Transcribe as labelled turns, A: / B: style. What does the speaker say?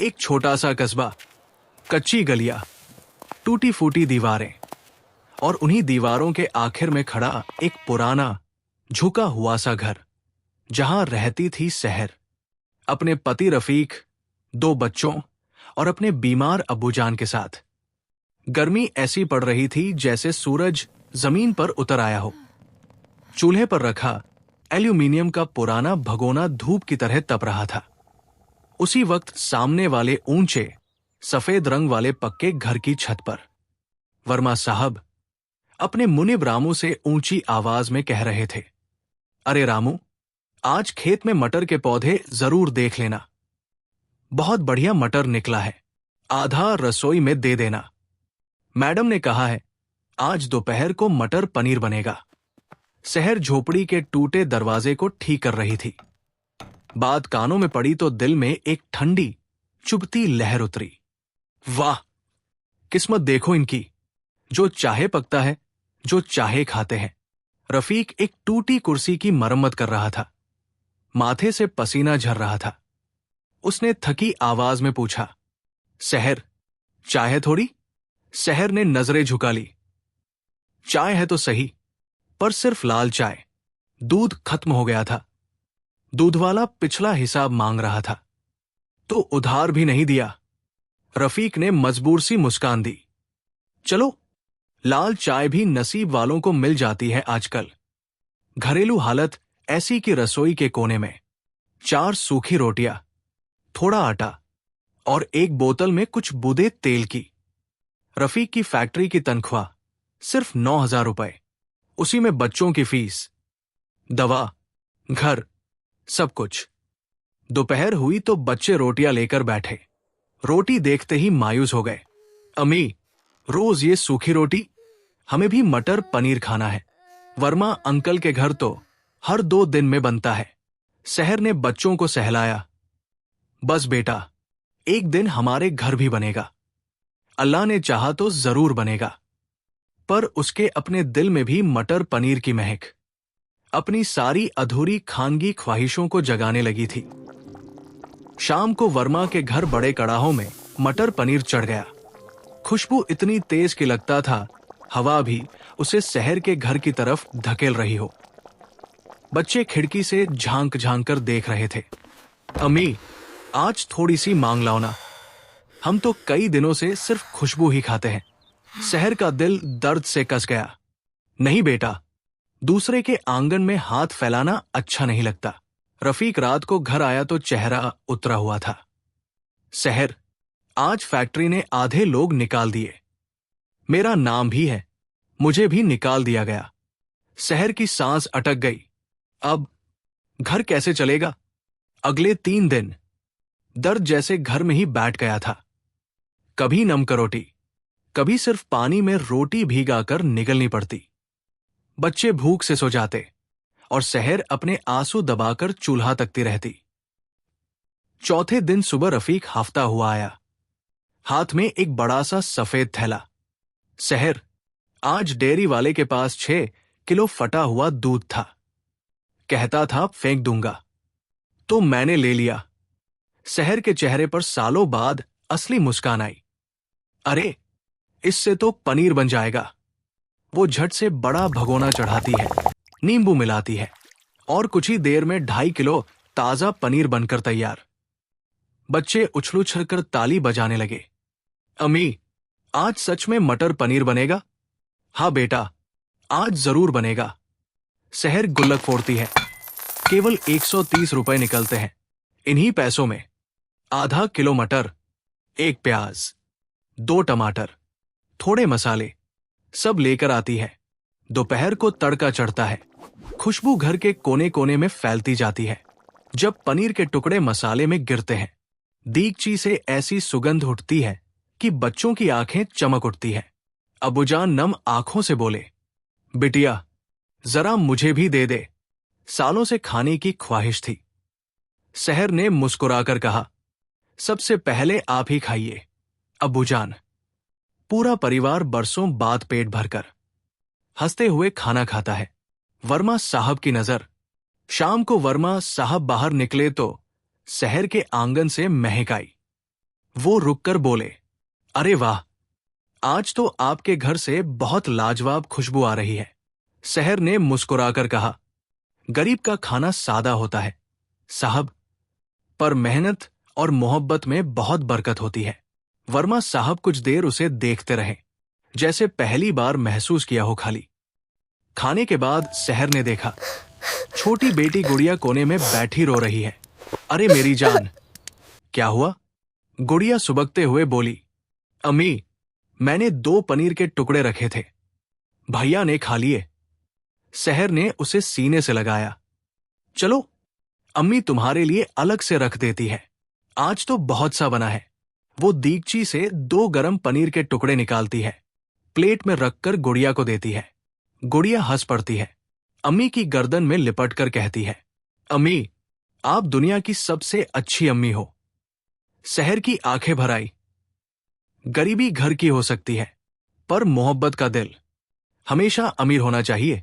A: एक छोटा सा कस्बा, कच्ची गलियां, टूटी फूटी दीवारें, और उन्हीं दीवारों के आखिर में खड़ा एक पुराना झुका हुआ सा घर, जहां रहती थी सहर, अपने पति रफीक, 2 बच्चों और अपने बीमार अब्बूजान के साथ। गर्मी ऐसी पड़ रही थी जैसे सूरज जमीन पर उतर आया हो। चूल्हे पर रखा एल्यूमीनियम का पुराना भगोना धूप की तरह तप रहा था। उसी वक्त सामने वाले ऊंचे सफेद रंग वाले पक्के घर की छत पर वर्मा साहब अपने मुनिब रामू से ऊंची आवाज में कह रहे थे, अरे रामू, आज खेत में मटर के पौधे जरूर देख लेना। बहुत बढ़िया मटर निकला है, आधा रसोई में दे देना। मैडम ने कहा है आज दोपहर को मटर पनीर बनेगा। सहर झोपड़ी के टूटे दरवाजे को ठीक कर रही थी। बात कानों में पड़ी तो दिल में एक ठंडी चुभती लहर उतरी। वाह, किस्मत देखो इनकी, जो चाहे पकता है, जो चाहे खाते हैं। रफीक एक टूटी कुर्सी की मरम्मत कर रहा था। माथे से पसीना झर रहा था। उसने थकी आवाज में पूछा, सहर, चाय है थोड़ी? सहर ने नजरें झुका ली। चाय है तो सही, पर सिर्फ लाल चाय। दूध खत्म हो गया था। दूधवाला पिछला हिसाब मांग रहा था, तो उधार भी नहीं दिया। रफीक ने मजबूर सी मुस्कान दी। चलो, लाल चाय भी नसीब वालों को मिल जाती है आजकल। घरेलू हालत ऐसी कि रसोई के कोने में 4 सूखी रोटियां, थोड़ा आटा और एक बोतल में कुछ बूंदे तेल की। रफीक की फैक्ट्री की तनख्वाह सिर्फ 9,000 रुपए, उसी में बच्चों की फीस, दवा, घर, सब कुछ। दोपहर हुई तो बच्चे रोटियां लेकर बैठे। रोटी देखते ही मायूस हो गए। अम्मी, रोज ये सूखी रोटी? हमें भी मटर पनीर खाना है। वर्मा अंकल के घर तो हर 2 दिन में बनता है। सहर ने बच्चों को सहलाया। बस बेटा, एक दिन हमारे घर भी बनेगा। अल्लाह ने चाहा तो जरूर बनेगा। पर उसके अपने दिल में भी मटर पनीर की महक अपनी सारी अधूरी खानगी ख्वाहिशों को जगाने लगी थी। शाम को वर्मा के घर बड़े कड़ाहों में मटर पनीर चढ़ गया। खुशबू इतनी तेज कि लगता था हवा भी उसे शहर के घर की तरफ धकेल रही हो। बच्चे खिड़की से झांक झांक कर देख रहे थे। अम्मी, आज थोड़ी सी मांग लाओ ना, हम तो कई दिनों से सिर्फ खुशबू ही खाते हैं। शहर का दिल दर्द से कस गया। नहीं बेटा, दूसरे के आंगन में हाथ फैलाना अच्छा नहीं लगता। रफीक रात को घर आया तो चेहरा उतरा हुआ था। सहर, आज फैक्ट्री ने आधे लोग निकाल दिए। मेरा नाम भी है, मुझे भी निकाल दिया गया। सहर की सांस अटक गई। अब घर कैसे चलेगा? अगले 3 दिन दर्द जैसे घर में ही बैठ गया था। कभी नमक रोटी, कभी सिर्फ पानी में रोटी भीगाकर निगलनी पड़ती। बच्चे भूख से सो जाते और सहर अपने आंसू दबाकर चूल्हा तकती रहती। चौथे दिन सुबह रफीक हाफता हुआ आया, हाथ में एक बड़ा सा सफेद थैला। सहर, आज डेयरी वाले के पास 6 किलो फटा हुआ दूध था। कहता था फेंक दूंगा, तो मैंने ले लिया। सहर के चेहरे पर सालों बाद असली मुस्कान आई। अरे, इससे तो पनीर बन जाएगा। वो झट से बड़ा भगोना चढ़ाती है, नींबू मिलाती है और कुछ ही देर में 2.5 किलो ताजा पनीर बनकर तैयार। बच्चे उछल उछल कर ताली बजाने लगे। अम्मी, आज सच में मटर पनीर बनेगा? हाँ बेटा, आज जरूर बनेगा। सहर गुल्लक फोड़ती है। केवल 130 रुपए निकलते हैं। इन्हीं पैसों में आधा किलो मटर, 1 प्याज, 2 टमाटर, थोड़े मसाले सब लेकर आती है। दोपहर को तड़का चढ़ता है। खुशबू घर के कोने कोने में फैलती जाती है। जब पनीर के टुकड़े मसाले में गिरते हैं, दीगची से ऐसी सुगंध उठती है कि बच्चों की आंखें चमक उठती है। अबूजान नम आंखों से बोले, बिटिया, जरा मुझे भी दे दे। सालों से खाने की ख्वाहिश थी। सहर ने मुस्कुराकर कहा, सबसे पहले आप ही खाइए अबूजान। पूरा परिवार बरसों बाद पेट भरकर हंसते हुए खाना खाता है। वर्मा साहब की नजर। शाम को वर्मा साहब बाहर निकले तो शहर के आंगन से महक आई। वो रुककर बोले, अरे वाह, आज तो आपके घर से बहुत लाजवाब खुशबू आ रही है। शहर ने मुस्कुराकर कहा, गरीब का खाना सादा होता है साहब, पर मेहनत और मोहब्बत में बहुत बरकत होती है। वर्मा साहब कुछ देर उसे देखते रहे, जैसे पहली बार महसूस किया हो खाली। खाने के बाद शहर ने देखा, छोटी बेटी गुड़िया कोने में बैठी रो रही है। अरे मेरी जान, क्या हुआ? गुड़िया सुबकते हुए बोली, अम्मी, मैंने 2 पनीर के टुकड़े रखे थे, भैया ने खा लिए। शहर ने उसे सीने से लगाया। चलो, अम्मी तुम्हारे लिए अलग से रख देती है, आज तो बहुत सा बना है। वो दीगची से 2 गरम पनीर के टुकड़े निकालती है, प्लेट में रखकर गुड़िया को देती है। गुड़िया हंस पड़ती है, अम्मी की गर्दन में लिपट कर कहती है, अम्मी, आप दुनिया की सबसे अच्छी अम्मी हो। शहर की आंखें भर आई। गरीबी घर की हो सकती है, पर मोहब्बत का दिल हमेशा अमीर होना चाहिए।